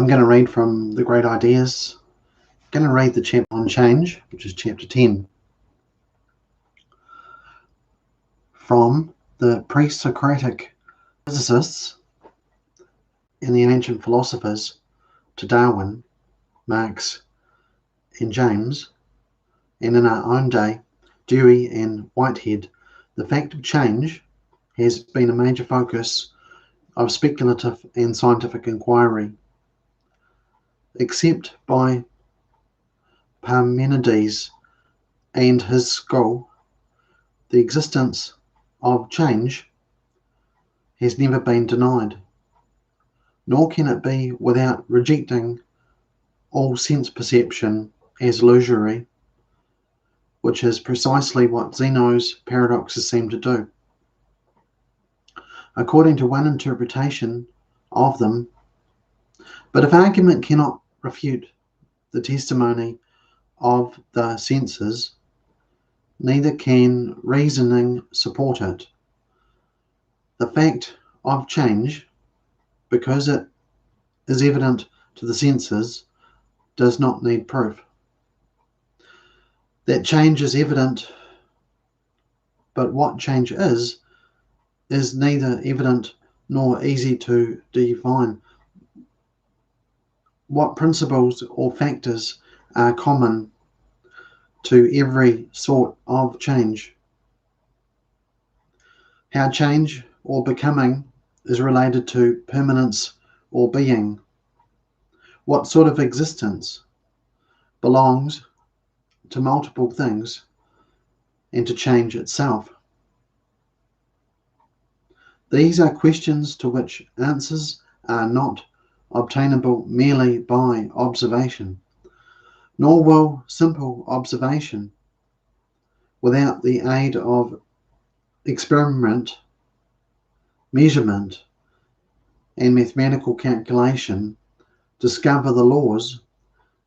I'm going to read from The Great Ideas. I'm going to read the chapter on change, which is chapter 10. From the pre-Socratic physicists and the ancient philosophers to Darwin, Marx, and James, and in our own day, Dewey and Whitehead, the fact of change has been a major focus of speculative and scientific inquiry. Except by Parmenides and his school, the existence of change has never been denied, nor can it be without rejecting all sense perception as illusory, which is precisely what Zeno's paradoxes seem to do. According to one interpretation of them, but if argument cannot refute the testimony of the senses, neither can reasoning support it. The fact of change, because it is evident to the senses, does not need proof. That change is evident, but what change is neither evident nor easy to define. What principles or factors are common to every sort of change? How change or becoming is related to permanence or being? What sort of existence belongs to multiple things and to change itself? These are questions to which answers are not obtainable merely by observation, nor will simple observation, without the aid of experiment, measurement, and mathematical calculation, discover the laws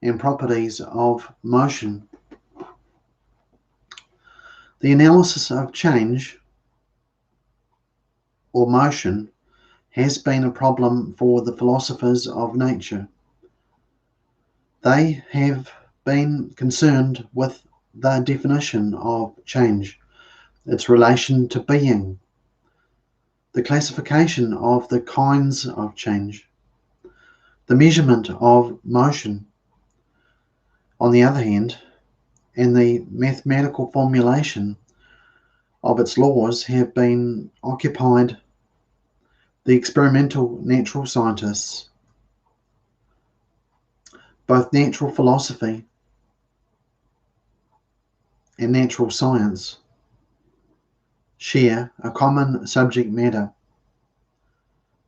and properties of motion. The analysis of change or motion has been a problem for the philosophers of nature. They have been concerned with the definition of change, its relation to being, the classification of the kinds of change, the measurement of motion, on the other hand, and the mathematical formulation of its laws have been occupied the experimental natural scientists. Both natural philosophy and natural science share a common subject matter,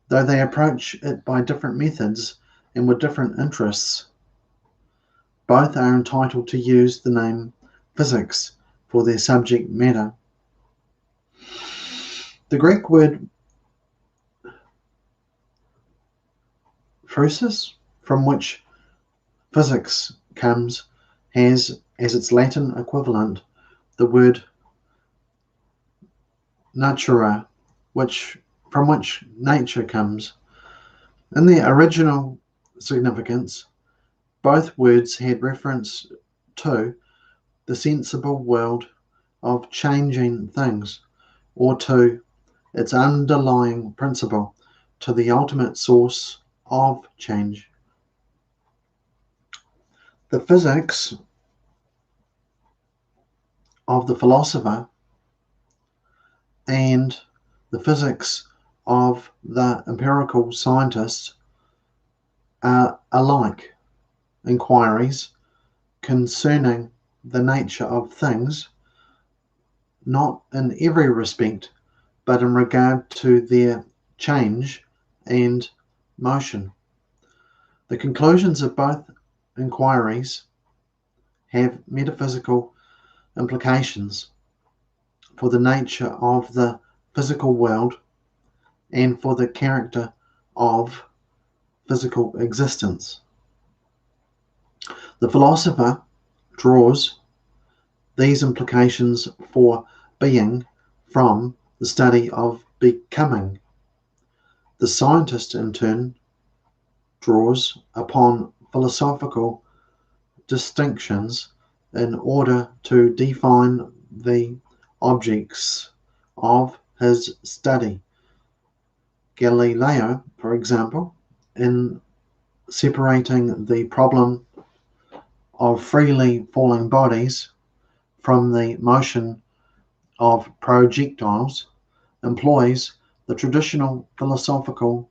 though they approach it by different methods and with different interests. Both are entitled to use the name physics for their subject matter. The Greek word physis, from which physics comes, has as its Latin equivalent the word natura, from which nature comes. In their original significance, both words had reference to the sensible world of changing things, or to its underlying principle, to the ultimate source of change. The physics of the philosopher and the physics of the empirical scientist are alike inquiries concerning the nature of things, not in every respect, but in regard to their change and motion. The conclusions of both inquiries have metaphysical implications for the nature of the physical world and for the character of physical existence. The philosopher draws these implications for being from the study of becoming. The scientist, in turn, draws upon philosophical distinctions in order to define the objects of his study. Galileo, for example, in separating the problem of freely falling bodies from the motion of projectiles, employs the traditional philosophical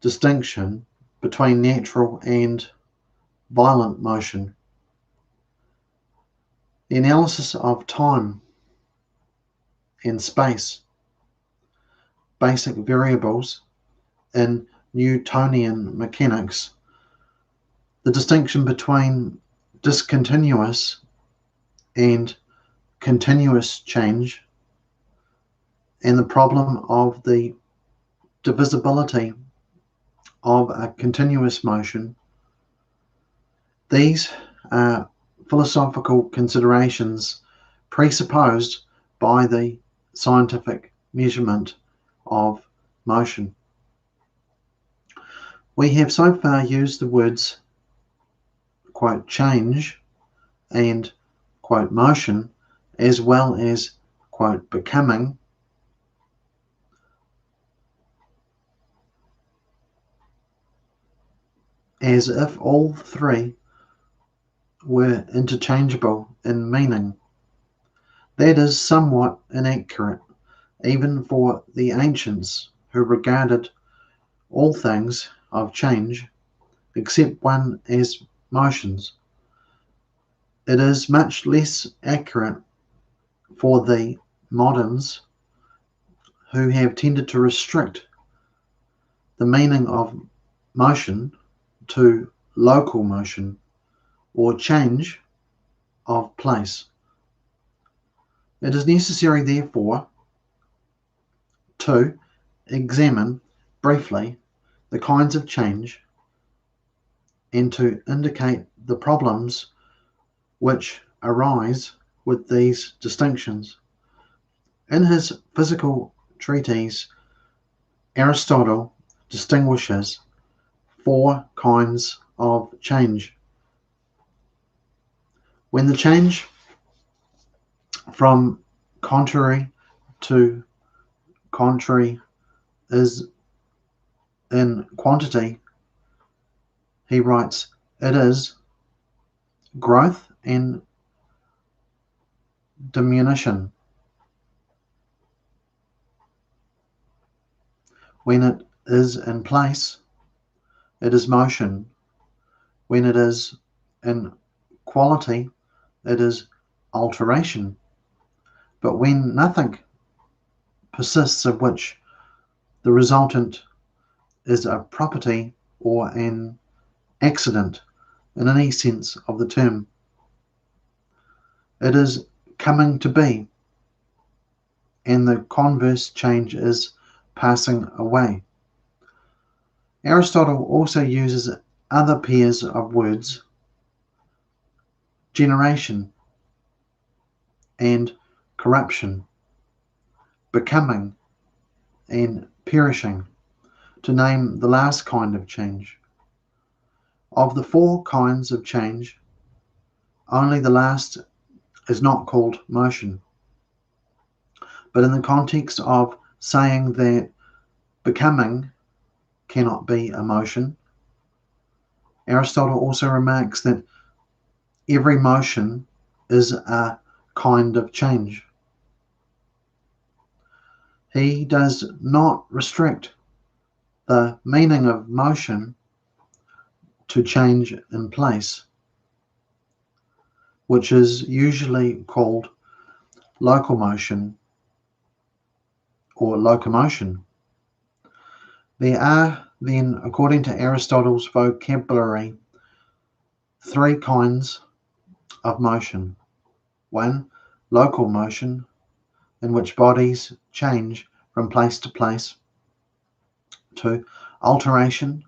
distinction between natural and violent motion. The analysis of time and space, basic variables in Newtonian mechanics, the distinction between discontinuous and continuous change, and the problem of the divisibility of a continuous motion. These are philosophical considerations presupposed by the scientific measurement of motion. We have so far used the words quote change and quote motion, as well as quote becoming, as if all three were interchangeable in meaning. That is somewhat inaccurate, even for the ancients, who regarded all things of change, except one, as motions. It is much less accurate for the moderns, who have tended to restrict the meaning of motion to local motion or change of place. It is necessary, therefore, to examine briefly the kinds of change and to indicate the problems which arise with these distinctions. In his physical treatise, Aristotle distinguishes 4 kinds of change. When the change from contrary to contrary is in quantity, he writes, it is growth and diminution. When it is in place, it is motion. When it is in quality, it is alteration. But when nothing persists of which the resultant is a property or an accident in any sense of the term, it is coming to be, and the converse change is passing away. Aristotle also uses other pairs of words, generation and corruption, becoming and perishing, to name the last kind of change. Of the 4 kinds of change, only the last is not called motion. But in the context of saying that becoming cannot be a motion, Aristotle also remarks that every motion is a kind of change. He does not restrict the meaning of motion to change in place, which is usually called locomotion or locomotion. There are then, according to Aristotle's vocabulary, 3 kinds of motion. 1, local motion, in which bodies change from place to place. 2, alteration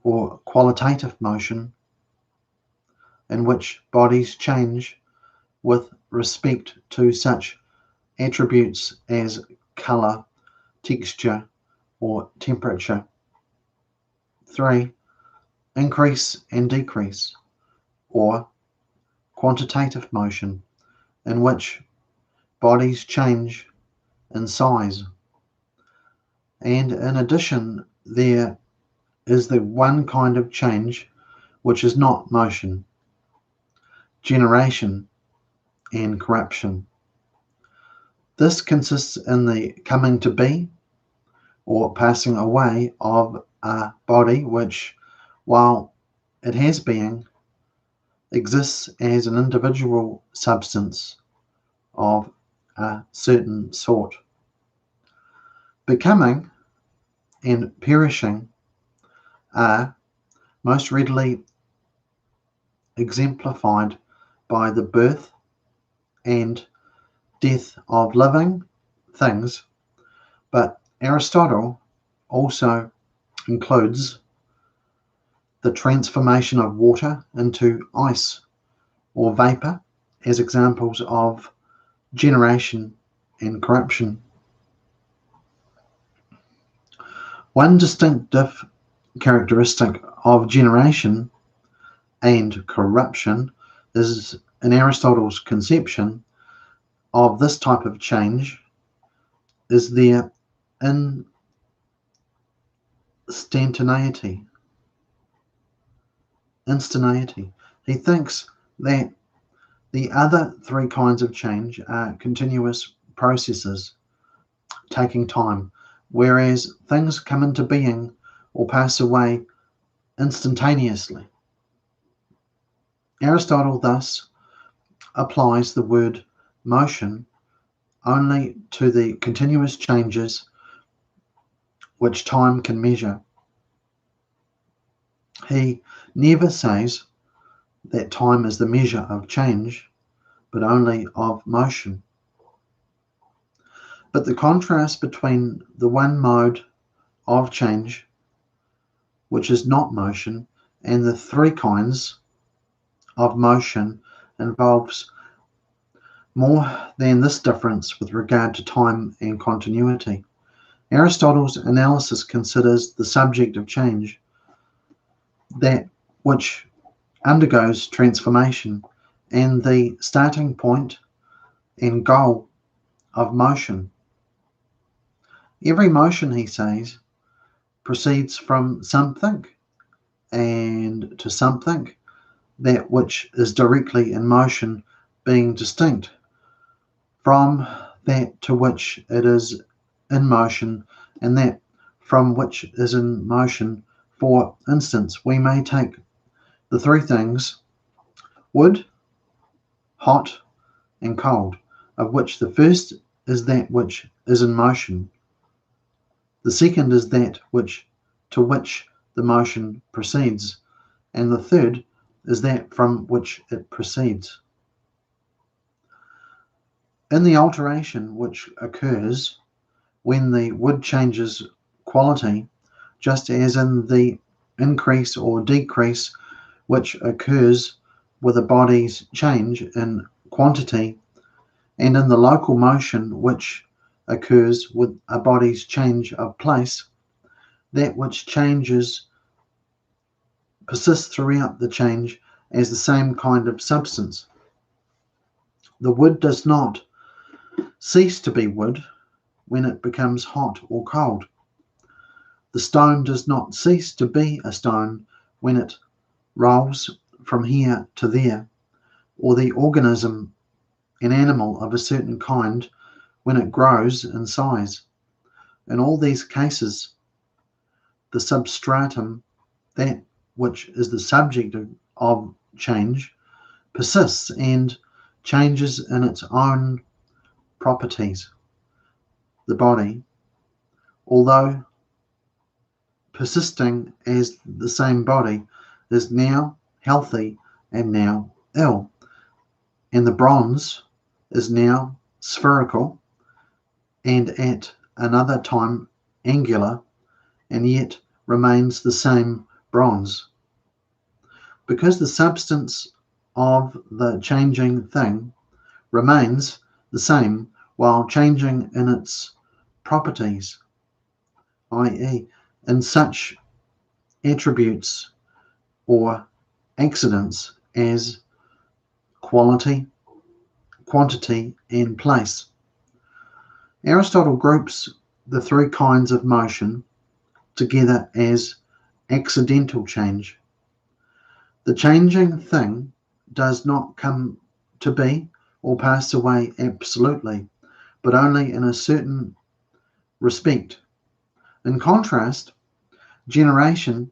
or qualitative motion, in which bodies change with respect to such attributes as color, texture, or temperature. 3. Increase and decrease, or quantitative motion, in which bodies change in size. And in addition, there is the one kind of change which is not motion: generation and corruption. This consists in the coming to be or passing away of a body which, while it has being, exists as an individual substance of a certain sort. Becoming and perishing are most readily exemplified by the birth and death of living things, but Aristotle also includes the transformation of water into ice or vapor as examples of generation and corruption. One distinctive characteristic of generation and corruption is, in Aristotle's conception of this type of change, is their instantaneity. He thinks that the other three kinds of change are continuous processes taking time, whereas things come into being or pass away instantaneously. Aristotle thus applies the word motion only to the continuous changes which time can measure. He never says that time is the measure of change, but only of motion. But the contrast between the one mode of change, which is not motion, and the three kinds of motion involves more than this difference with regard to time and continuity. Aristotle's analysis considers the subject of change, that which undergoes transformation, and the starting point and goal of motion. Every motion, he says, proceeds from something, and to something, that which is directly in motion being distinct from that to which it is in motion, and that from which is in motion. For instance, we may take the three things: wood, hot, and cold, of which the first is that which is in motion, the second is that which to which the motion proceeds, and the third is that from which it proceeds. In the alteration which occurs when the wood changes quality, just as in the increase or decrease which occurs with a body's change in quantity, and in the local motion which occurs with a body's change of place, that which changes persists throughout the change as the same kind of substance. The wood does not cease to be wood when it becomes hot or cold. The stone does not cease to be a stone when it rolls from here to there, or the organism, an animal of a certain kind, when it grows in size. In all these cases, the substratum, that which is the subject of change, persists and changes in its own properties. The body, although persisting as the same body, is now healthy and now ill, and the bronze is now spherical and at another time angular, and yet remains the same bronze. Because the substance of the changing thing remains the same while changing in its properties, i.e., in such attributes or accidents as quality, quantity, and place. Aristotle groups the three kinds of motion together as accidental change. The changing thing does not come to be or pass away absolutely, but only in a certain respect. In contrast, generation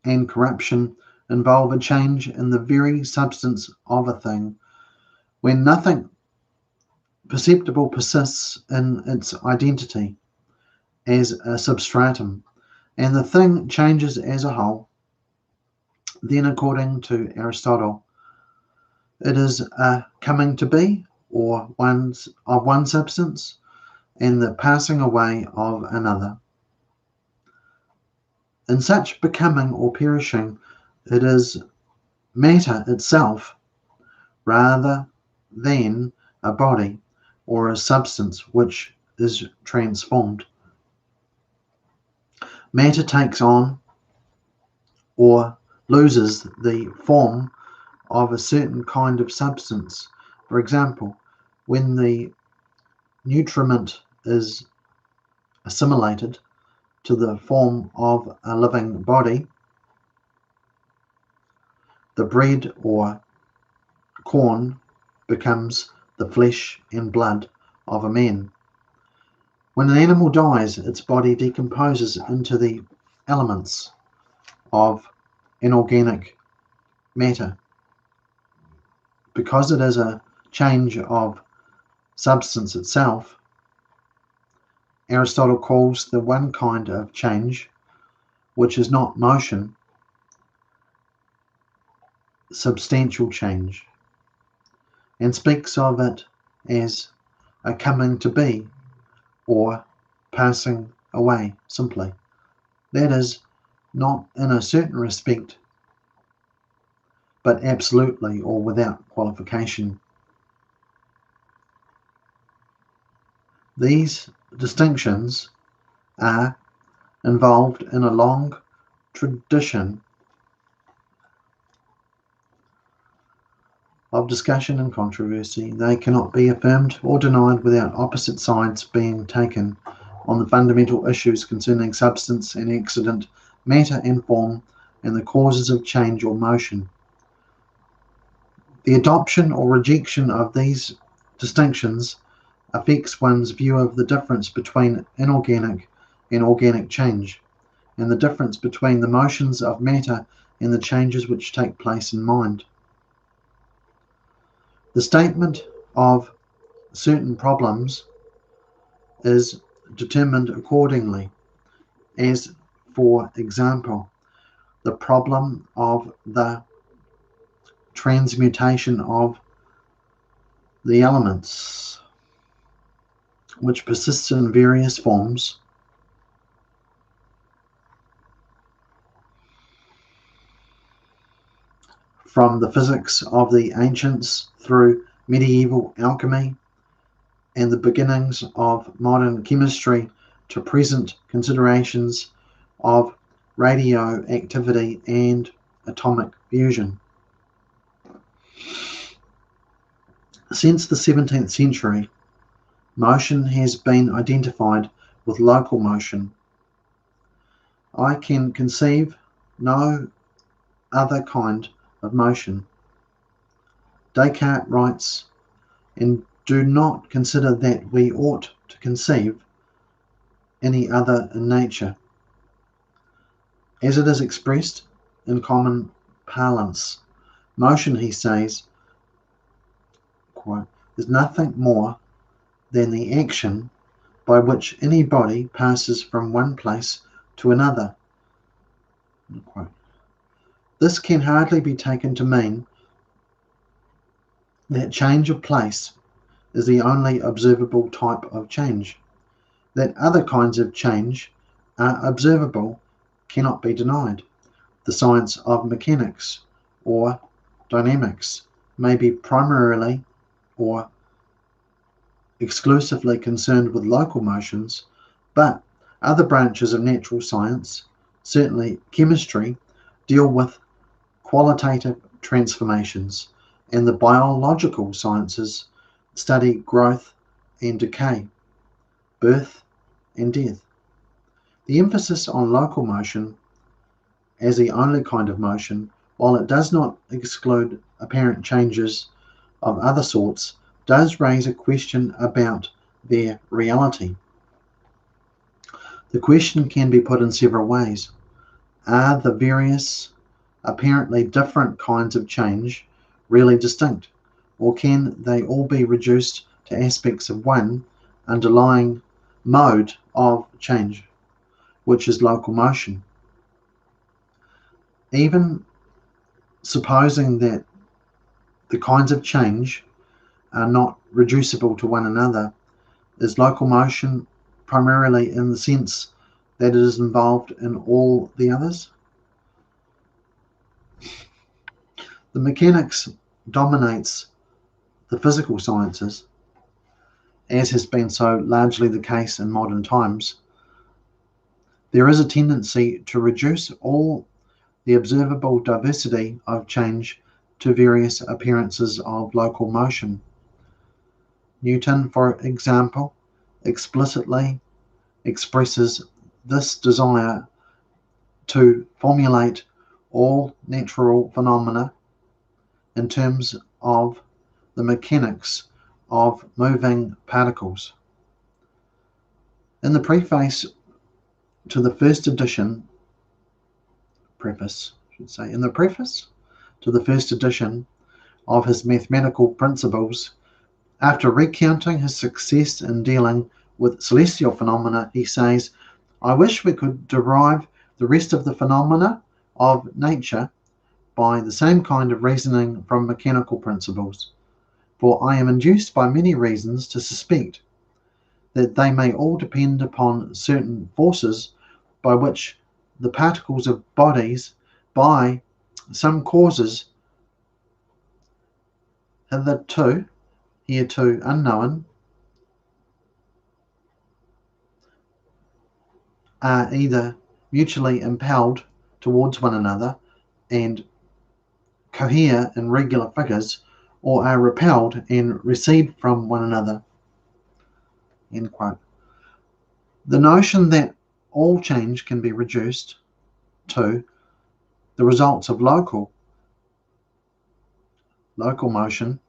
and corruption involve a change in the very substance of a thing, when nothing perceptible persists in its identity as a substratum, and the thing changes as a whole. Then, according to Aristotle, it is a coming to be or one substance and the passing away of another. In such becoming or perishing, it is matter itself rather than a body or a substance which is transformed. Matter takes on or loses the form of a certain kind of substance. For example, when the nutriment is assimilated to the form of a living body, the bread or corn becomes the flesh and blood of a man. When an animal dies, its body decomposes into the elements of inorganic matter. Because it is a change of substance itself, Aristotle calls the one kind of change, which is not motion, substantial change, and speaks of it as a coming to be or passing away simply. That is, not in a certain respect, but absolutely or without qualification. These distinctions are involved in a long tradition of discussion and controversy. They cannot be affirmed or denied without opposite sides being taken on the fundamental issues concerning substance and accident, matter and form, and the causes of change or motion. The adoption or rejection of these distinctions affects one's view of the difference between inorganic and organic change, and the difference between the motions of matter and the changes which take place in mind. The statement of certain problems is determined accordingly, as, for example, the problem of the transmutation of the elements, which persists in various forms, from the physics of the ancients through medieval alchemy and the beginnings of modern chemistry to present considerations of radioactivity and atomic fusion. Since the 17th century, motion has been identified with local motion. I can conceive no other kind of motion. Descartes writes, and do not consider that we ought to conceive any other in nature. As it is expressed in common parlance, motion, he says, quote, is nothing more than the action by which any body passes from one place to another. Unquote. This can hardly be taken to mean that change of place is the only observable type of change. That other kinds of change are observable cannot be denied. The science of mechanics or dynamics may be primarily or exclusively concerned with local motions, but other branches of natural science, certainly chemistry, deal with qualitative transformations, and the biological sciences study growth and decay, birth and death. The emphasis on local motion as the only kind of motion, while it does not exclude apparent changes of other sorts, does raise a question about their reality. The question can be put in several ways. Are the various apparently different kinds of change really distinct, or can they all be reduced to aspects of one underlying mode of change, which is local motion? Even supposing that the kinds of change are not reducible to one another, is local motion primarily in the sense that it is involved in all the others? The mechanics dominates the physical sciences, as has been so largely the case in modern times. There is a tendency to reduce all the observable diversity of change to various appearances of local motion. Newton, for example, explicitly expresses this desire to formulate all natural phenomena in terms of the mechanics of moving particles. In the preface to the first edition, in the preface to the first edition of his Mathematical Principles, after recounting his success in dealing with celestial phenomena, he says, "I wish we could derive the rest of the phenomena of nature by the same kind of reasoning from mechanical principles, for I am induced by many reasons to suspect that they may all depend upon certain forces by which the particles of bodies, by some causes hereto unknown, are either mutually impelled towards one another and cohere in regular figures, or are repelled and recede from one another." End quote. The notion that all change can be reduced to the results of local motion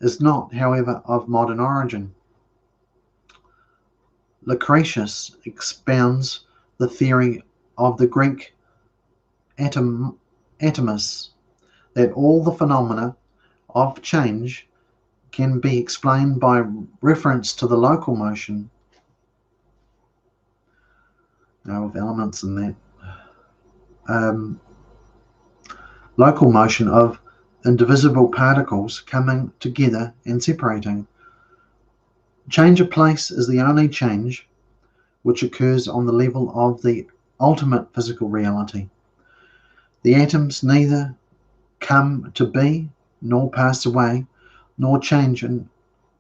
is not, however, of modern origin. Lucretius expounds the theory of the Greek atomists that all the phenomena of change can be explained by reference to the local motion of elements in that. Local motion of indivisible particles coming together and separating. Change of place is the only change which occurs on the level of the ultimate physical reality. The atoms neither come to be, nor pass away, nor change in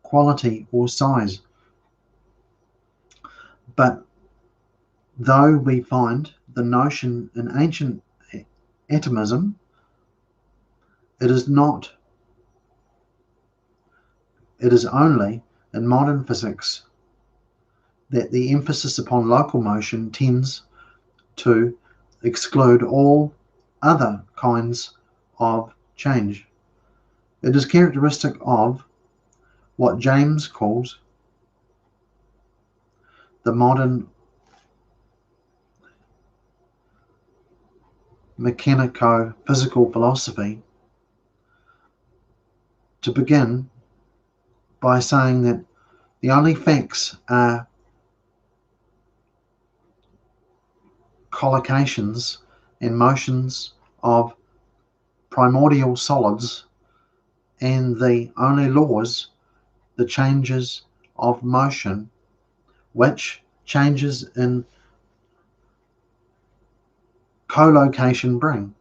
quality or size. But though we find the notion in ancient atomism, it is only in modern physics that the emphasis upon local motion tends to exclude all other kinds of change. It is characteristic of what James calls the modern mechanico-physical philosophy to begin by saying that the only facts are collocations and motions of primordial solids, and the only laws the changes of motion which changes in collocation bring.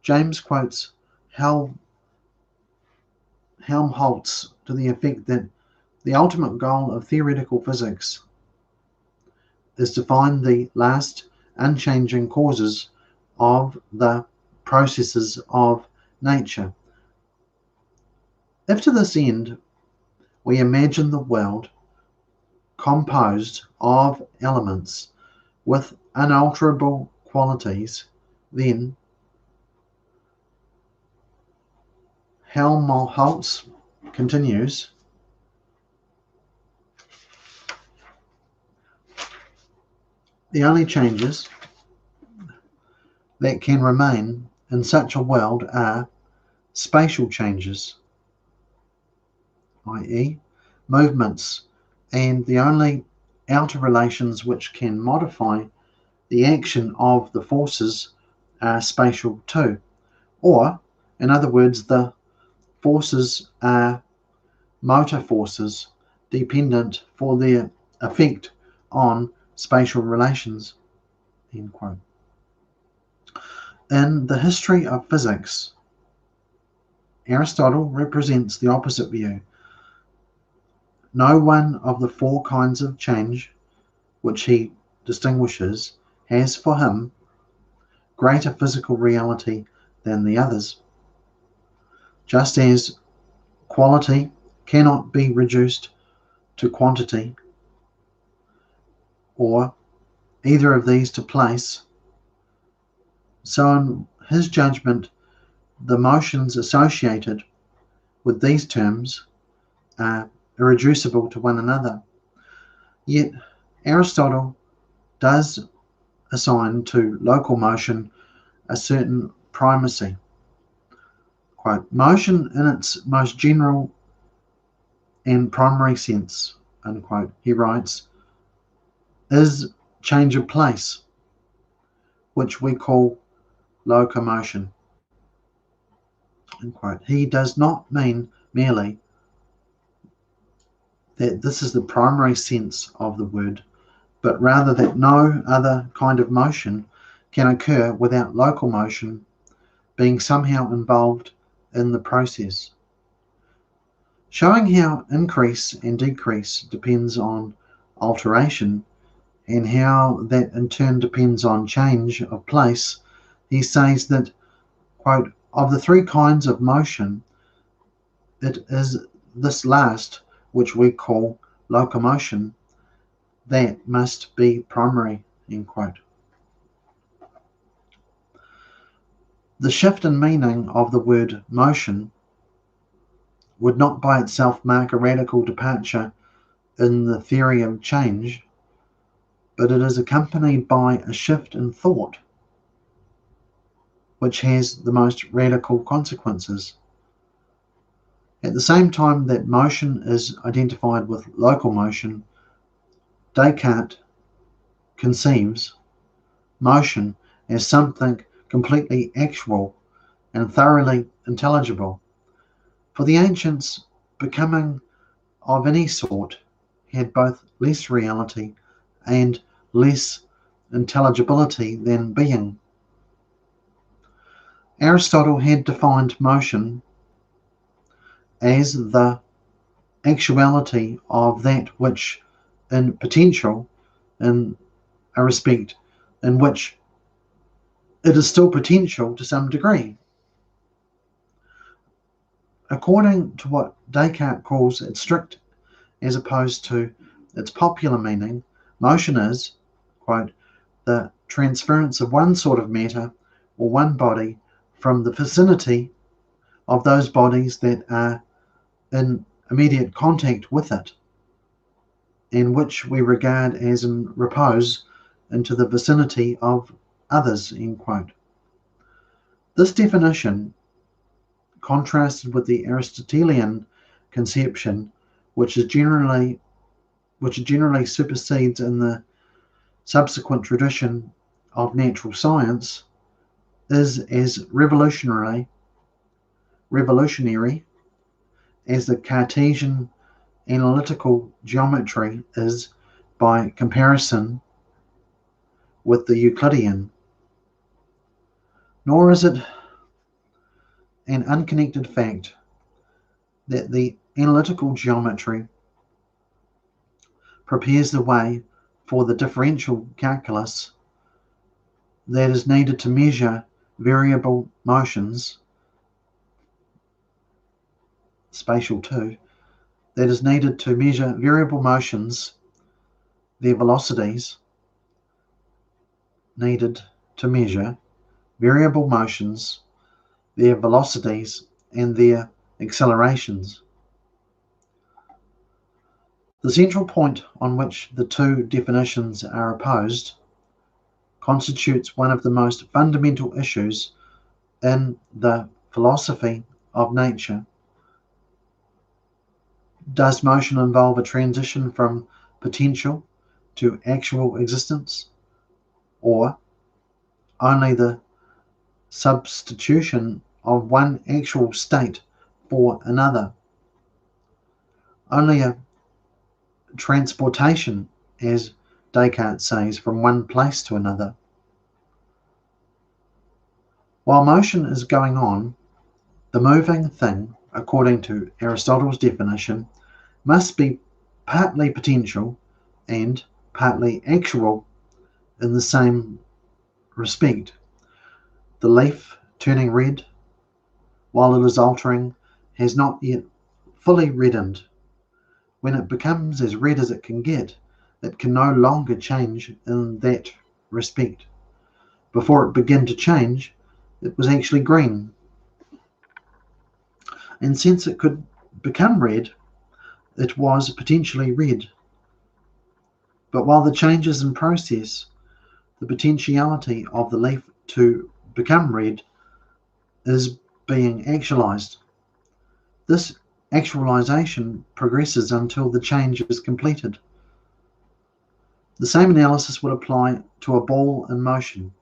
James quotes Helmholtz to the effect that the ultimate goal of theoretical physics is to find the last unchanging causes of the processes of nature. If to this end we imagine the world composed of elements with unalterable qualities, then Helmholtz continues, the only changes that can remain in such a world are spatial changes, i.e., movements, and the only outer relations which can modify the action of the forces are spatial too. Or, in other words, the forces are motor forces dependent for their effect on spatial relations. End quote. In the history of physics, Aristotle represents the opposite view. No one of the four kinds of change which he distinguishes has for him greater physical reality than the others. Just as quality cannot be reduced to quantity, or either of these to place, so in his judgment the motions associated with these terms are irreducible to one another. Yet Aristotle does assign to local motion a certain primacy. Quote, motion in its most general and primary sense, unquote, he writes, is change of place, which we call locomotion. Unquote. He does not mean merely that this is the primary sense of the word, but rather that no other kind of motion can occur without local motion being somehow involved in the process. Showing how increase and decrease depends on alteration and how that in turn depends on change of place, he says that, quote, of the three kinds of motion, it is this last, which we call locomotion, that must be primary, end quote. The shift in meaning of the word motion would not by itself mark a radical departure in the theory of change, but it is accompanied by a shift in thought, which has the most radical consequences. At the same time that motion is identified with local motion, Descartes conceives motion as something completely actual and thoroughly intelligible. For the ancients, becoming of any sort had both less reality and less intelligibility than being. Aristotle had defined motion as the actuality of that which in potential, in a respect in which it is still potential to some degree. According to what Descartes calls its strict as opposed to its popular meaning, motion is, quote, the transference of one sort of matter or one body from the vicinity of those bodies that are in immediate contact with it, and which we regard as in repose, into the vicinity of others, end quote. This definition, contrasted with the Aristotelian conception, which generally supersedes in the subsequent tradition of natural science, is as revolutionary as the Cartesian analytical geometry is by comparison with the Euclidean. Nor is it an unconnected fact that the analytical geometry prepares the way for the differential calculus that is needed to measure variable motions, spatial 2, that is needed to measure variable motions, their velocities, needed to measure variable motions, their velocities, and their accelerations. The central point on which the two definitions are opposed constitutes one of the most fundamental issues in the philosophy of nature. Does motion involve a transition from potential to actual existence, or only the substitution of one actual state for another? Only a transportation, as Descartes says, from one place to another. While motion is going on, the moving thing, according to Aristotle's definition, must be partly potential and partly actual in the same respect. The leaf turning red while it is altering has not yet fully reddened. When it becomes as red as it can get, it can no longer change in that respect. Before it began to change, it was actually green. And since it could become red, it was potentially red. But while the change is in process, the potentiality of the leaf to become red is being actualized. This actualization progresses until the change is completed. The same analysis would apply to a ball in motion.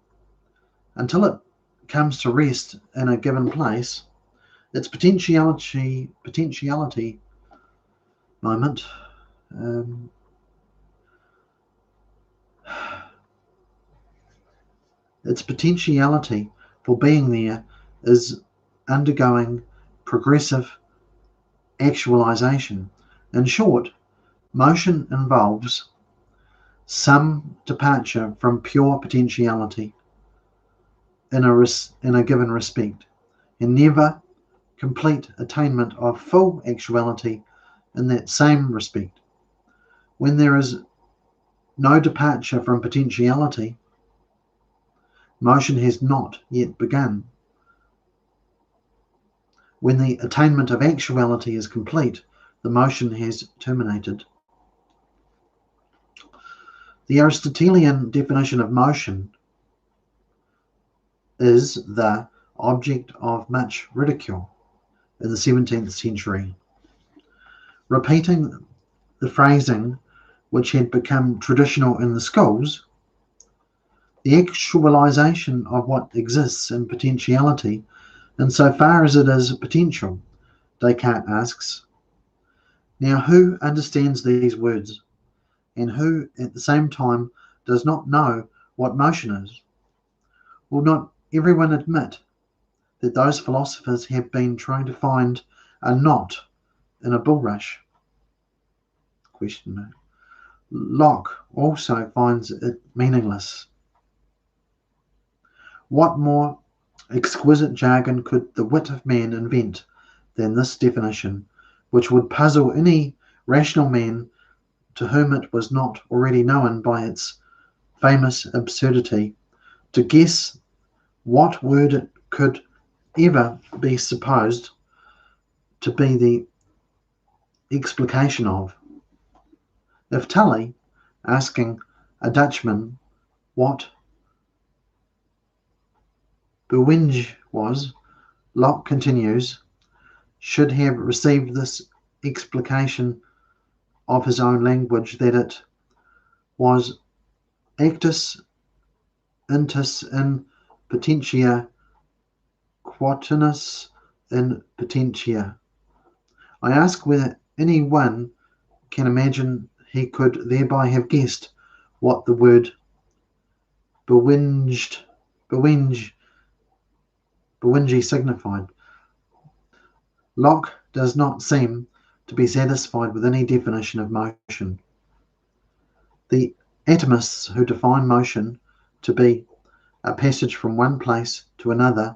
Until it comes to rest in a given place, its potentiality moment its potentiality for being there is undergoing progressive actualization. In short, motion involves some departure from pure potentiality in a given respect, and never complete attainment of full actuality in that same respect. When there is no departure from potentiality, motion has not yet begun. When the attainment of actuality is complete, the motion has terminated. The Aristotelian definition of motion is the object of much ridicule in the 17th century. Repeating the phrasing which had become traditional in the schools, the actualization of what exists in potentiality, insofar as it is potential, Descartes asks. Now, who understands these words, and who at the same time does not know what motion is? Will not everyone admit that those philosophers have been trying to find a knot in a bulrush? Question mark. Locke also finds it meaningless. What more exquisite jargon could the wit of man invent than this definition, which would puzzle any rational man to whom it was not already known by its famous absurdity, to guess what word it could ever be supposed to be the explication of? If Tully, asking a Dutchman what bewinge was, Locke continues, should have received this explication of his own language, that it was actus intus in potentia quatinus in potentia. I ask whether any one can imagine he could thereby have guessed what the word bewinge signified. Locke does not seem to be satisfied with any definition of motion. The atomists who define motion to be a passage from one place to another,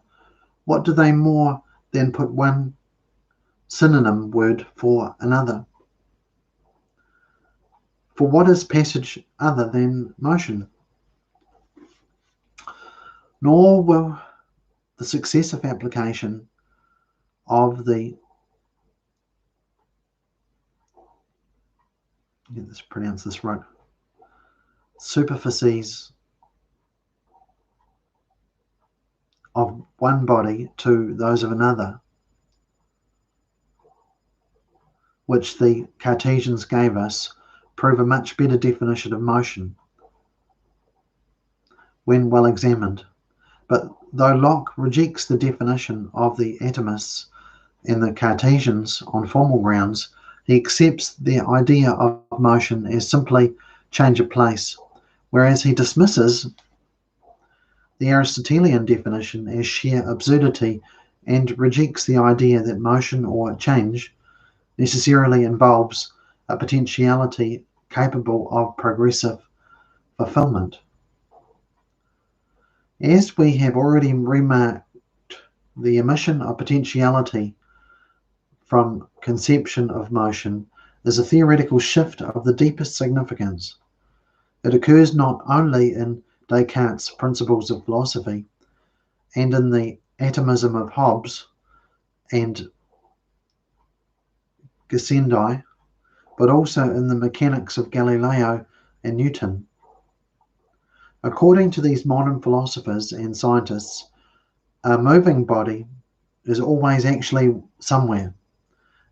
what do they more than put one synonym word for another? For what is passage other than motion? Nor will the successive application of the superficies of one body to those of another, which the Cartesians gave us, prove a much better definition of motion when well examined. But though Locke rejects the definition of the atomists and the Cartesians on formal grounds, he accepts the idea of motion as simply change of place, whereas he dismisses the Aristotelian definition as sheer absurdity and rejects the idea that motion or change necessarily involves a potentiality capable of progressive fulfillment. As we have already remarked, the omission of potentiality from conception of motion is a theoretical shift of the deepest significance. It occurs not only in Descartes' Principles of Philosophy and in the atomism of Hobbes and Gassendi, but also in the mechanics of Galileo and Newton. According to these modern philosophers and scientists, a moving body is always actually somewhere.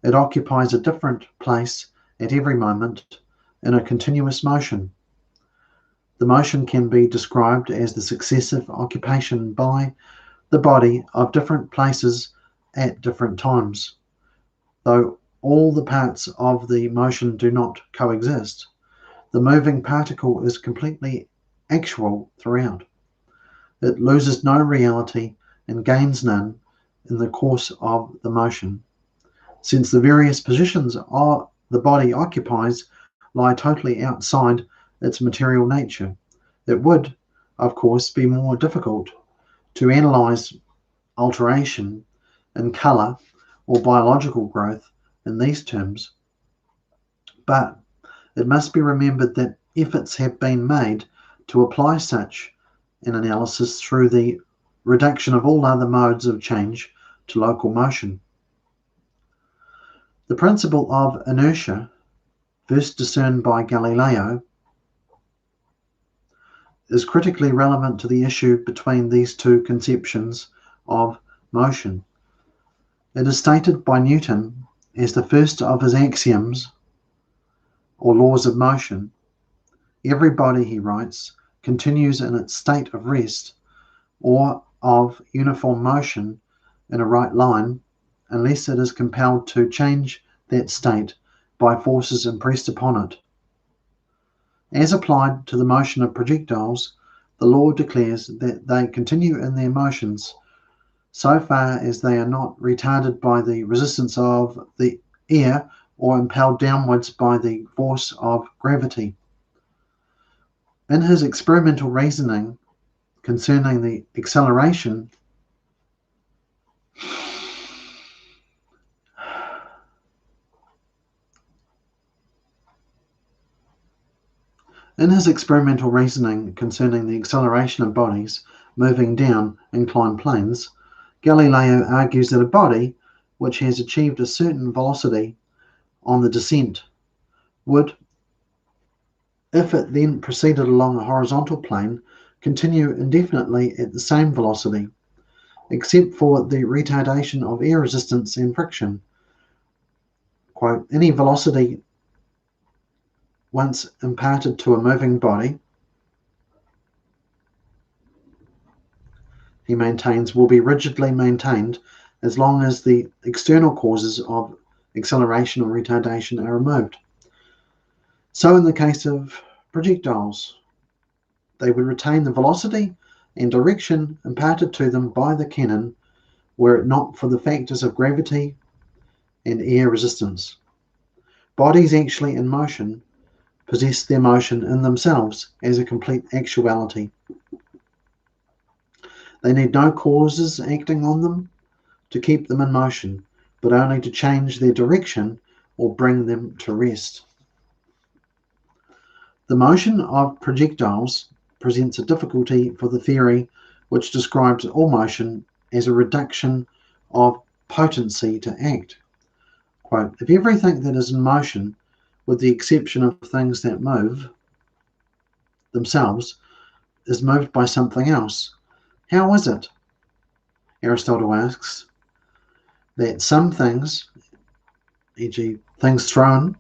It occupies a different place at every moment in a continuous motion. The motion can be described as the successive occupation by the body of different places at different times, though all the parts of the motion do not coexist. The moving particle is completely actual throughout. It loses no reality and gains none in the course of the motion, since the various positions the body occupies lie totally outside its material nature. It would, of course, be more difficult to analyze alteration in color or biological growth in these terms, but it must be remembered that efforts have been made to apply such an analysis through the reduction of all other modes of change to local motion. The principle of inertia, first discerned by Galileo, is critically relevant to the issue between these two conceptions of motion. It is stated by Newton as the first of his axioms or laws of motion. Every body, he writes, continues in its state of rest or of uniform motion in a right line unless it is compelled to change that state by forces impressed upon it. As applied to the motion of projectiles, the law declares that they continue in their motions so far as they are not retarded by the resistance of the air or impelled downwards by the force of gravity. In his experimental reasoning concerning the acceleration of bodies moving down inclined planes, Galileo argues that a body which has achieved a certain velocity on the descent would, if it then proceeded along a horizontal plane, continue indefinitely at the same velocity, except for the retardation of air resistance and friction. Quote, any velocity once imparted to a moving body, he maintains, will be rigidly maintained as long as the external causes of acceleration or retardation are removed. So in the case of projectiles, they would retain the velocity and direction imparted to them by the cannon were it not for the factors of gravity and air resistance. Bodies actually in motion possess their motion in themselves as a complete actuality. They need no causes acting on them to keep them in motion, but only to change their direction or bring them to rest. The motion of projectiles presents a difficulty for the theory which describes all motion as a reduction of potency to act. Quote, if everything that is in motion, with the exception of things that move themselves, is moved by something else, how is it, Aristotle asks, that some things, e.g. things thrown,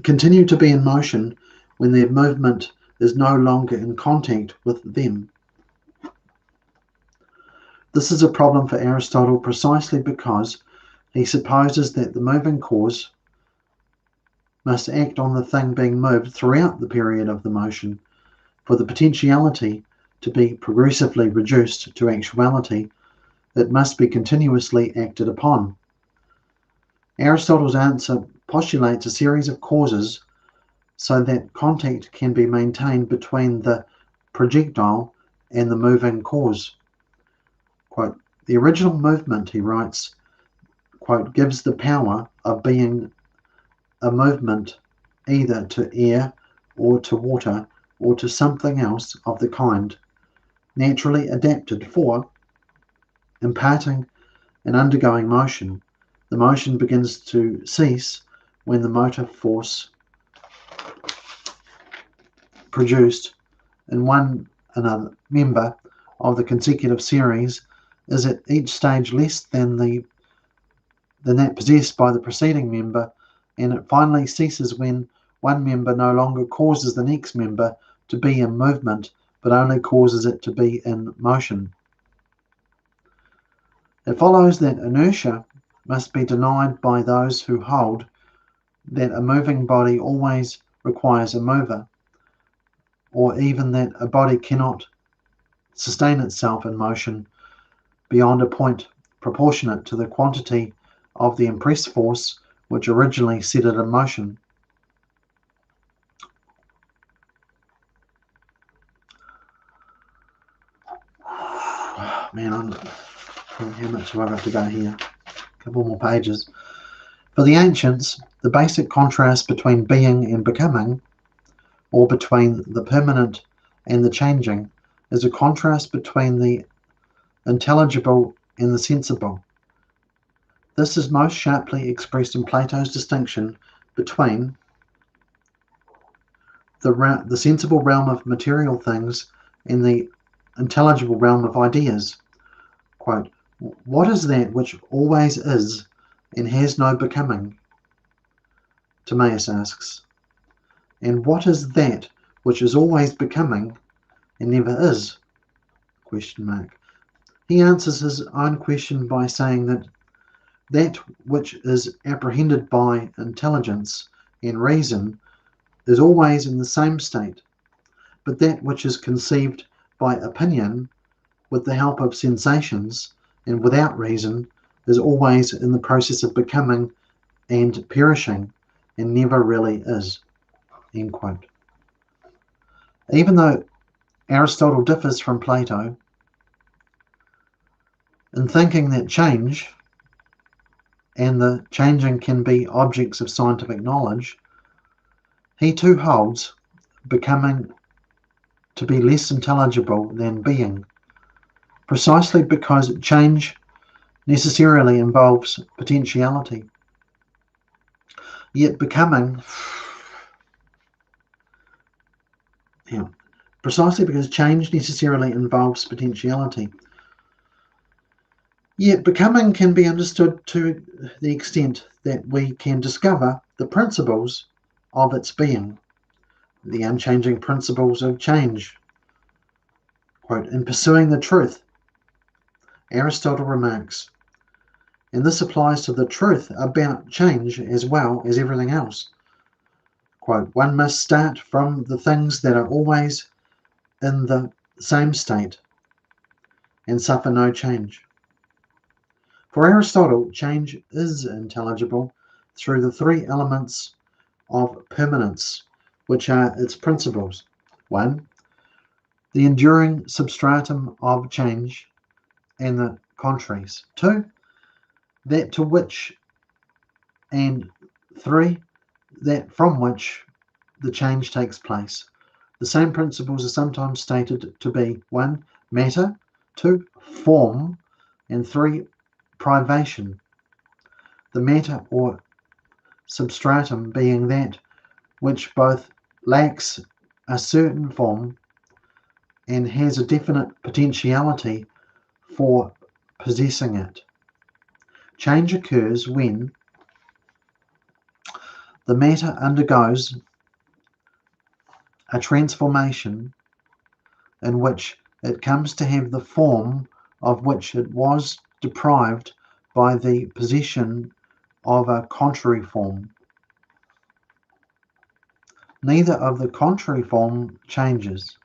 continue to be in motion when their movement is no longer in contact with them? This is a problem for Aristotle precisely because he supposes that the moving cause must act on the thing being moved throughout the period of the motion. For the potentiality to be progressively reduced to actuality, it must be continuously acted upon. Aristotle's answer postulates a series of causes so that contact can be maintained between the projectile and the moving cause. Quote, the original movement, he writes, quote, gives the power of being a movement either to air or to water or to something else of the kind, naturally adapted for imparting and undergoing motion. The motion begins to cease when the motive force produced in one another member of the consecutive series is at each stage less than that possessed by the preceding member, and it finally ceases when one member no longer causes the next member to be in movement, but only causes it to be in motion. It follows that inertia must be denied by those who hold that a moving body always requires a mover, or even that a body cannot sustain itself in motion beyond a point proportionate to the quantity of the impressed force which originally set it in motion. Man, how much do I have to go here? A couple more pages. For the ancients, the basic contrast between being and becoming, or between the permanent and the changing, is a contrast between the intelligible and the sensible. This is most sharply expressed in Plato's distinction between the sensible realm of material things and the intelligible realm of ideas. Quote, what is that which always is and has no becoming? Timaeus asks. And what is that which is always becoming and never is? Question mark. He answers his own question by saying that which is apprehended by intelligence and reason is always in the same state, but that which is conceived by opinion with the help of sensations and without reason is always in the process of becoming and perishing and never really is. End quote. Even though Aristotle differs from Plato in thinking that change and the changing can be objects of scientific knowledge, he too holds becoming to be less intelligible than being, precisely because change necessarily involves potentiality. Yet becoming, precisely because change necessarily involves potentiality. Yet becoming can be understood to the extent that we can discover the principles of its being, the unchanging principles of change. Quote, in pursuing the truth, Aristotle remarks, and this applies to the truth about change as well as everything else. Quote, one must start from the things that are always in the same state and suffer no change. For Aristotle, change is intelligible through the three elements of permanence, which are its principles. 1. The enduring substratum of change and the contraries. 2. That to which, and 3. That from which the change takes place. The same principles are sometimes stated to be 1. Matter, 2. Form, and 3. Privation. The matter or substratum being that which both lacks a certain form and has a definite potentiality for possessing it. Change occurs when the matter undergoes a transformation in which it comes to have the form of which it was deprived by the possession of a contrary form. Neither of the contrary form changes.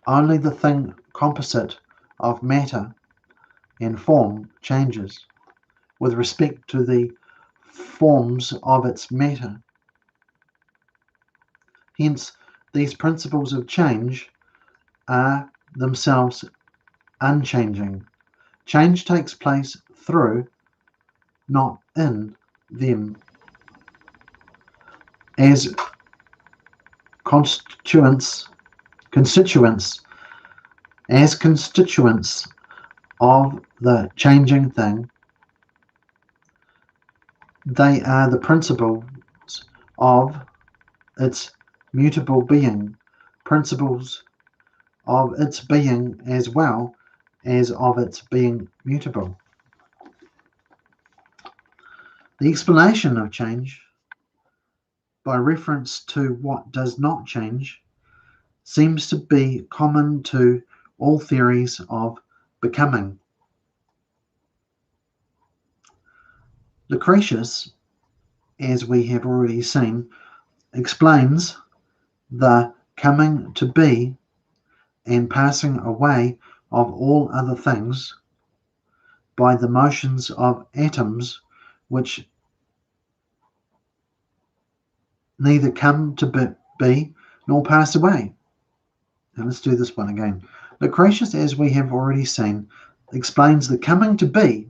Only the thing composite of matter and form changes with respect to the forms of its matter. Hence, these principles of change are themselves unchanging. Change takes place through, not in, them. As constituents of the changing thing, they are the principles of its mutable being, principles of its being as well as of its being mutable. The explanation of change, by reference to what does not change, seems to be common to all theories of becoming. Lucretius, as we have already seen, explains the coming to be and passing away of all other things by the motions of atoms which neither come to be nor pass away. Now let's do this one again. Lucretius, as we have already seen, explains the coming to be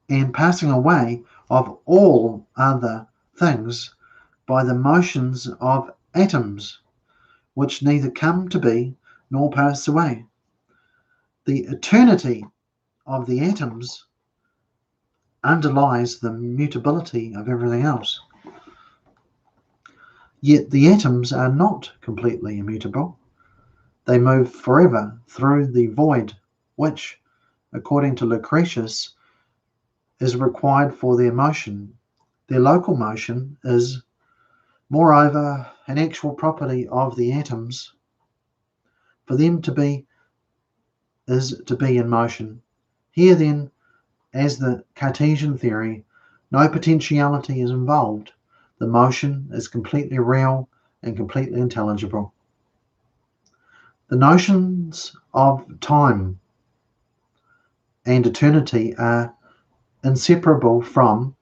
and passing away of all other things by the motions of atoms which neither come to be nor pass away. The eternity of the atoms underlies the mutability of everything else. Yet the atoms are not completely immutable. They move forever through the void, which, according to Lucretius, is required for their motion. Their local motion is, moreover, an actual property of the atoms. For them to be is to be in motion. Here then, as the Cartesian theory, no potentiality is involved. The motion is completely real and completely intelligible. The notions of time and eternity are inseparable from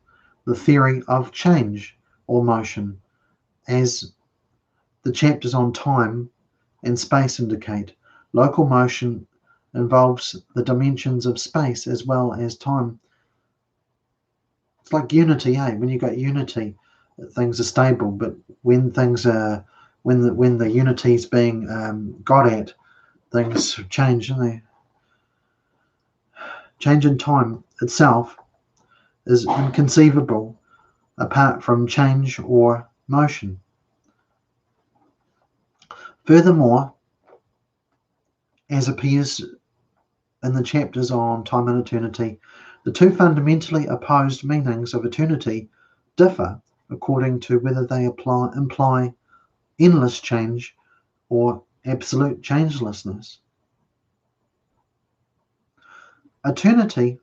the theory of change or motion, as the chapters on time and space indicate. Local motion involves the dimensions of space as well as time. It's like unity, eh? When you've got unity, things are stable, but when things are when the unity is being got at, things change, don't they? Change in time itself is inconceivable apart from change or motion. Furthermore, as appears in the chapters on time and eternity, the two fundamentally opposed meanings of eternity differ according to whether they imply endless change or absolute changelessness. Eternity,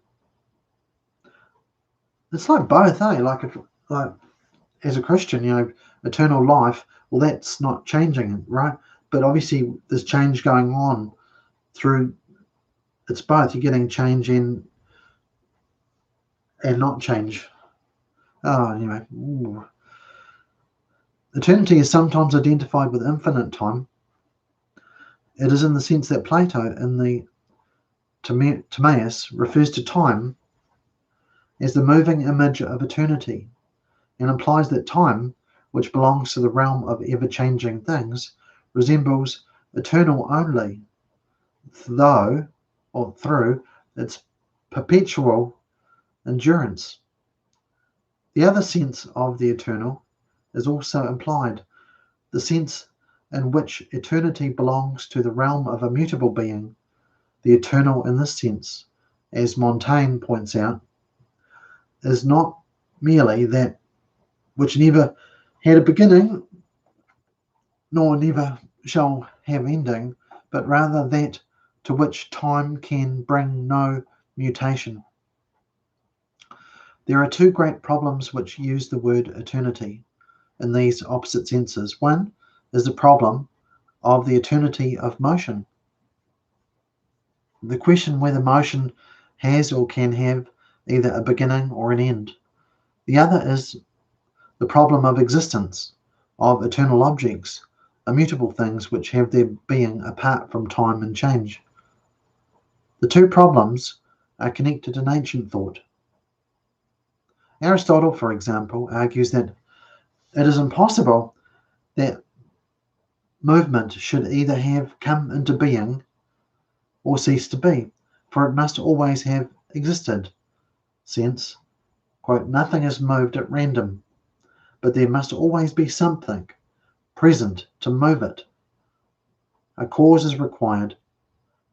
it's like both, eh? Like as a Christian, eternal life, well, that's not changing, right? But obviously there's change going on through, it's both. You're getting change in and not change. Anyway. Ooh. Eternity is sometimes identified with infinite time. It is in the sense that Plato in the Timaeus refers to time as the moving image of eternity, and implies that time, which belongs to the realm of ever-changing things, resembles eternal only, through its perpetual endurance. The other sense of the eternal is also implied, the sense in which eternity belongs to the realm of immutable being. The eternal in this sense, as Montaigne points out, is not merely that which never had a beginning, nor never shall have ending, but rather that to which time can bring no mutation. There are two great problems which use the word eternity in these opposite senses. One is the problem of the eternity of motion, the question whether motion has or can have either a beginning or an end. The other is the problem of existence, of eternal objects, immutable things which have their being apart from time and change. The two problems are connected in ancient thought. Aristotle, for example, argues that it is impossible that movement should either have come into being or cease to be, for it must always have existed, since, quote, nothing is moved at random, but there must always be something present to move it. A cause is required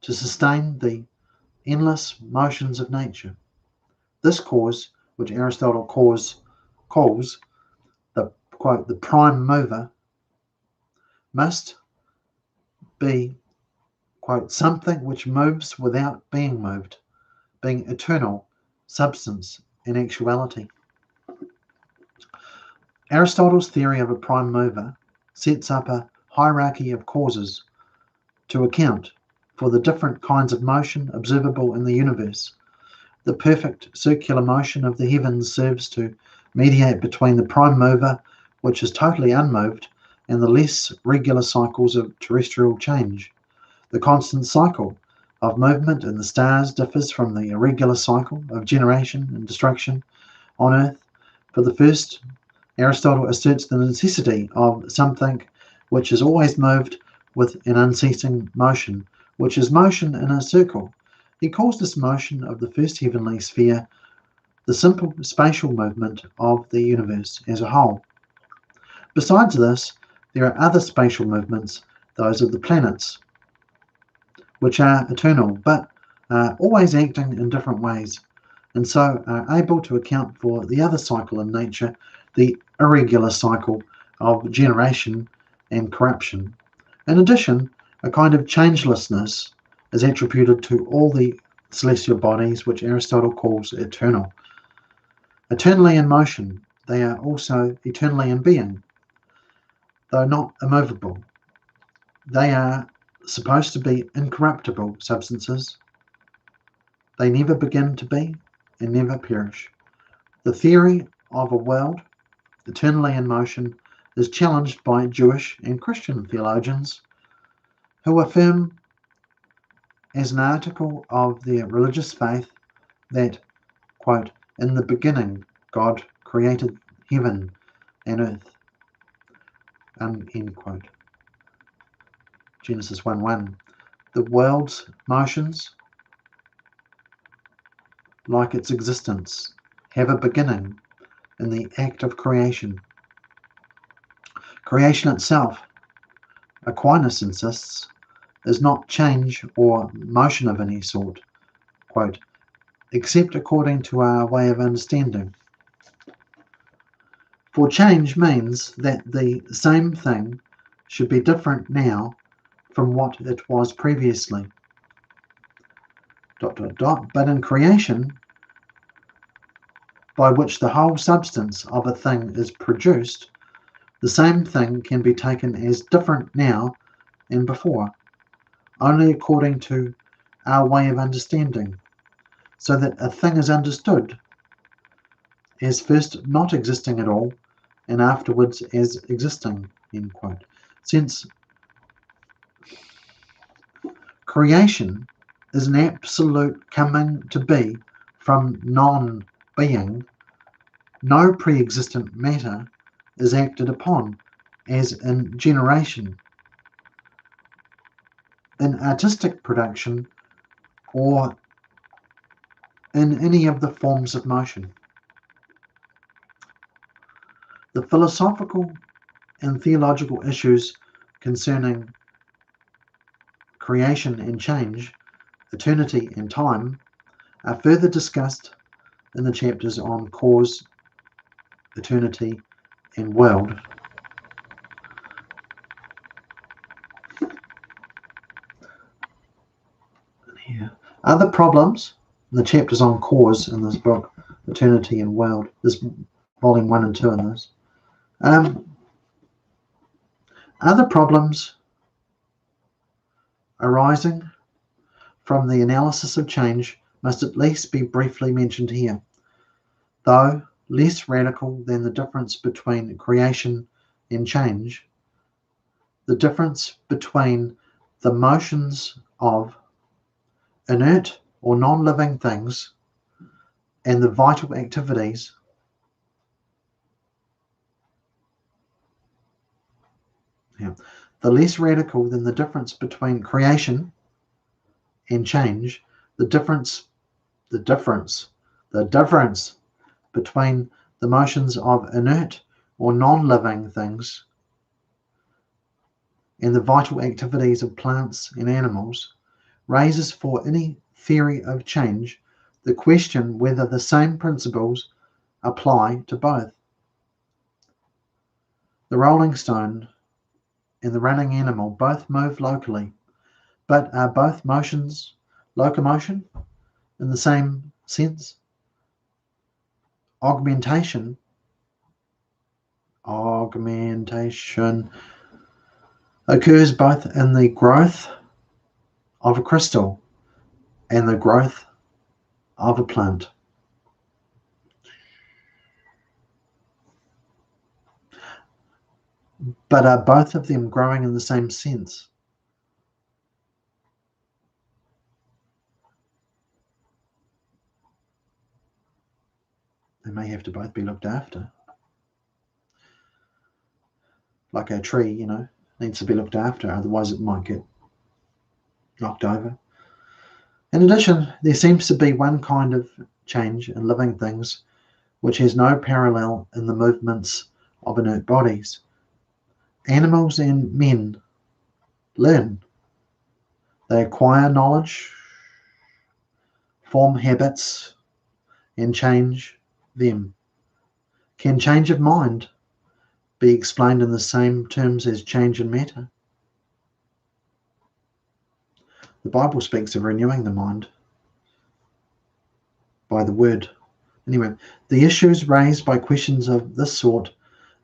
to sustain the endless motions of nature. This cause, which Aristotle calls the, quote, the prime mover, must be, quote, something which moves without being moved, being eternal, substance, and actuality. Aristotle's theory of a prime mover sets up a hierarchy of causes to account for the different kinds of motion observable in the universe. The perfect circular motion of the heavens serves to mediate between the prime mover, which is totally unmoved, and the less regular cycles of terrestrial change. The constant cycle of movement in the stars differs from the irregular cycle of generation and destruction on Earth. For the first, Aristotle asserts the necessity of something which is always moved with an unceasing motion, which is motion in a circle. He calls this motion of the first heavenly sphere the simple spatial movement of the universe as a whole. Besides this, there are other spatial movements, those of the planets, which are eternal, but are always acting in different ways, and so are able to account for the other cycle in nature, the irregular cycle of generation and corruption. In addition, a kind of changelessness is attributed to all the celestial bodies, which Aristotle calls eternal. Eternally in motion, they are also eternally in being, though not immovable. They are supposed to be incorruptible substances. They never begin to be and never perish. The theory of a world eternally in motion is challenged by Jewish and Christian theologians who affirm as an article of their religious faith that, quote, in the beginning God created heaven and earth, end quote. Genesis 1:1. The world's motions, like its existence, have a beginning in the act of creation. Creation itself, Aquinas insists, is not change or motion of any sort, quote, except according to our way of understanding. For change means that the same thing should be different now from what it was previously. ... But in creation, by which the whole substance of a thing is produced, the same thing can be taken as different now and before, only according to our way of understanding, so that a thing is understood as first not existing at all and afterwards as existing, end quote. Since creation is an absolute coming to be from non-being, no pre-existent matter is acted upon, as in generation, in artistic production, or in any of the forms of motion. The philosophical and theological issues concerning creation and change, eternity and time, are further discussed in the chapters on cause, eternity, and world. Here. Other problems in the chapters on cause in this book, eternity and world, this volume 1 and 2 in this. Other problems arising from the analysis of change must at least be briefly mentioned here, though less radical than the difference between creation and change. The difference between the motions of inert or non-living things and the vital activities the less radical than the difference between creation and change, the difference between the motions of inert or non-living things and the vital activities of plants and animals raises for any theory of change the question whether the same principles apply to both. The rolling stone and the running animal both move locally, but are both motions locomotion in the same sense? Augmentation occurs both in the growth of a crystal and the growth of a plant. But are both of them growing in the same sense? They may have to both be looked after. Like a tree, needs to be looked after, otherwise it might get knocked over. In addition, there seems to be one kind of change in living things which has no parallel in the movements of inert bodies. Animals and men learn. They acquire knowledge, form habits, and change them. Can change of mind be explained in the same terms as change in matter? The Bible speaks of renewing the mind by the word. Anyway, the issues raised by questions of this sort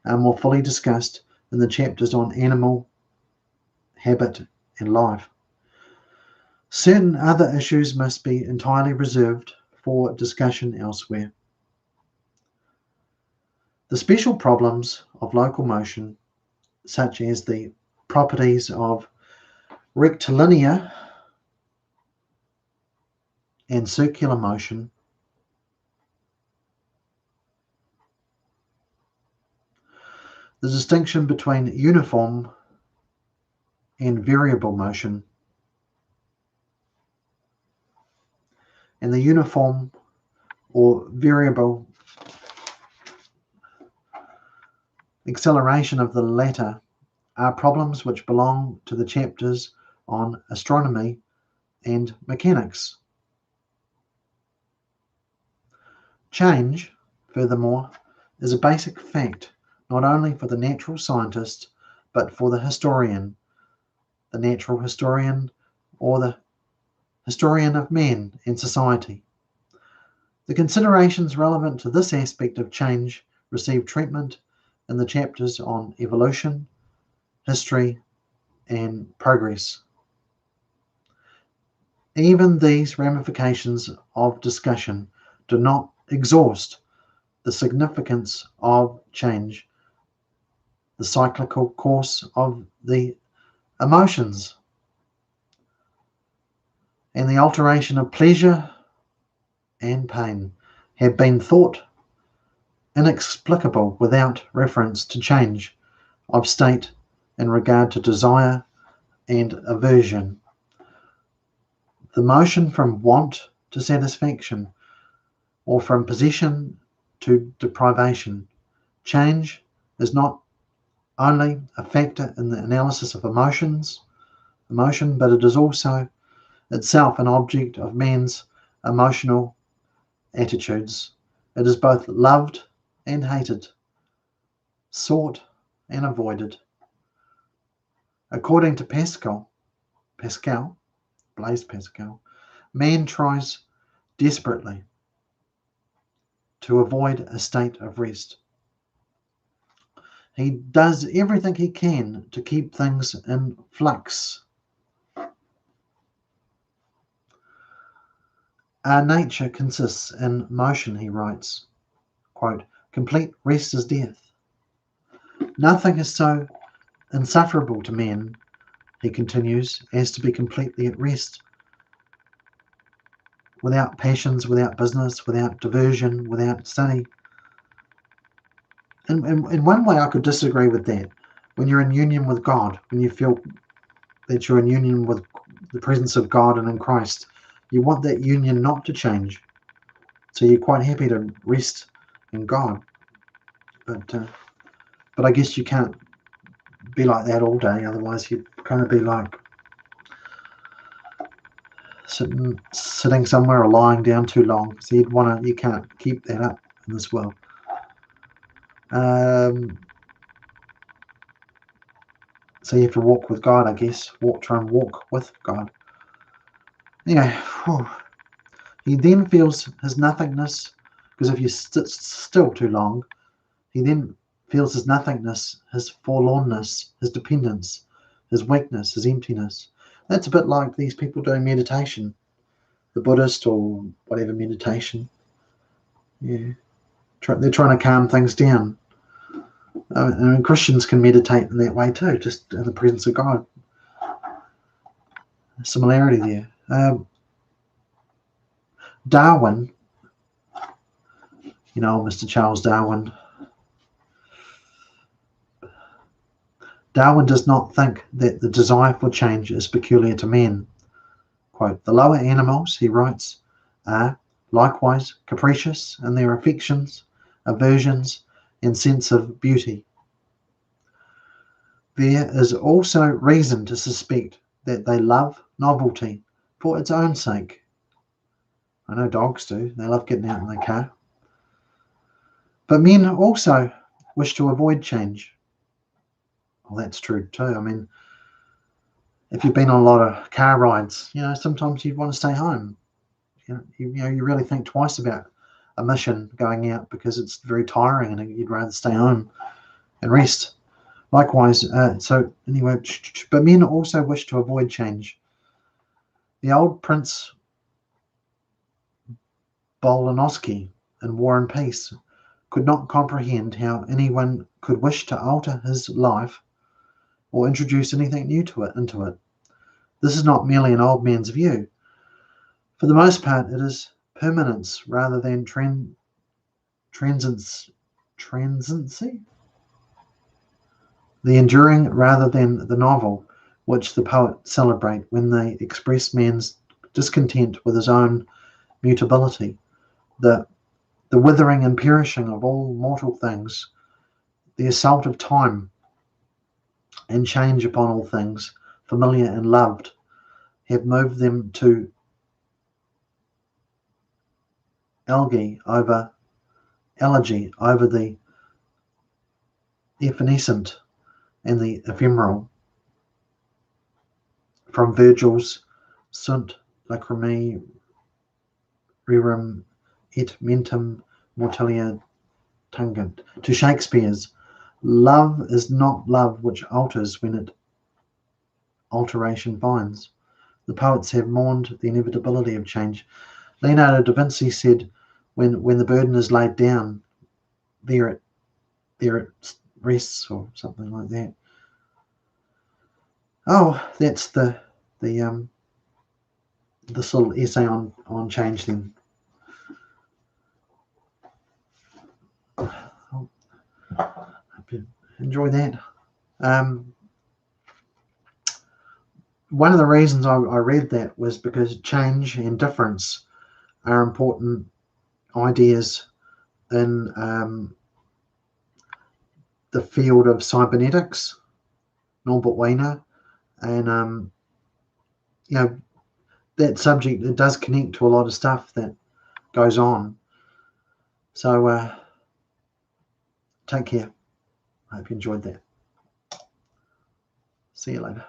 are more fully discussed in the chapters on animal, habit, and life. Certain other issues must be entirely reserved for discussion elsewhere. The special problems of local motion, such as the properties of rectilinear and circular motion, the distinction between uniform and variable motion, and the uniform or variable acceleration of the latter are problems which belong to the chapters on astronomy and mechanics. Change, furthermore, is a basic fact not only for the natural scientist but for the historian, the natural historian, or the historian of man and society. The considerations relevant to this aspect of change receive treatment in the chapters on evolution, history, and progress. Even these ramifications of discussion do not exhaust the significance of change, the cyclical course of the emotions, and the alteration of pleasure and pain have been thought inexplicable without reference to change of state in regard to desire and aversion. The motion from want to satisfaction, or from possession to deprivation. Change is not only a factor in the analysis of emotion, but it is also itself an object of man's emotional attitudes. It is both loved and hated, sought and avoided. According to Blaise Pascal, man tries desperately to avoid a state of rest. He does everything he can to keep things in flux. Our nature consists in motion, he writes. Quote, complete rest is death. Nothing is so insufferable to man, he continues, as to be completely at rest. Without passions, without business, without diversion, without study. In one way I could disagree with that. When you're in union with God, when you feel that you're in union with the presence of God and in Christ, you want that union not to change. So you're quite happy to rest in God. But I guess you can't be like that all day, otherwise you'd kind of be like sitting somewhere or lying down too long. So you can't keep that up in this world. So you have to walk with God, I guess. Try and walk with God. Anyway, he then feels his nothingness, because if you sit still too long, he then feels his nothingness, his forlornness, his dependence, his weakness, his emptiness. That's a bit like these people doing meditation, the Buddhist or whatever meditation. Yeah, they're trying to calm things down. And Christians can meditate in that way too, just in the presence of God. Similarity there. Darwin, Mr. Charles Darwin. Darwin does not think that the desire for change is peculiar to man. Quote, the lower animals, he writes, are likewise capricious in their affections, aversions, and sense of beauty. There is also reason to suspect that they love novelty for its own sake. I know dogs do. They love getting out in the car. But men also wish to avoid change. Well, that's true too. I mean, if you've been on a lot of car rides, sometimes you'd want to stay home. You really think twice about a mission going out because it's very tiring and you'd rather stay home and rest. Likewise, so anyway, but men also wish to avoid change. The old Prince Boltanski in War and Peace could not comprehend how anyone could wish to alter his life or introduce anything new into it. This is not merely an old man's view. For the most part, it is permanence rather than transiency. The enduring rather than the novel, which the poets celebrate when they express man's discontent with his own mutability, the withering and perishing of all mortal things, the assault of time and change upon all things, familiar and loved, have moved them to elegy over the evanescent and the ephemeral. From Virgil's Sunt lacrimae rerum et mentem mortalia tangent to Shakespeare's love is not love which alters when it alteration finds. The poets have mourned the inevitability of change. Leonardo da Vinci said, when the burden is laid down, there it rests, or something like that. Oh, that's this little essay on change then. Hope you enjoy that. One of the reasons I read that was because change and difference are important ideas in the field of cybernetics, Norbert Wiener, and that subject, it does connect to a lot of stuff that goes on. So take care. I hope you enjoyed that. See you later.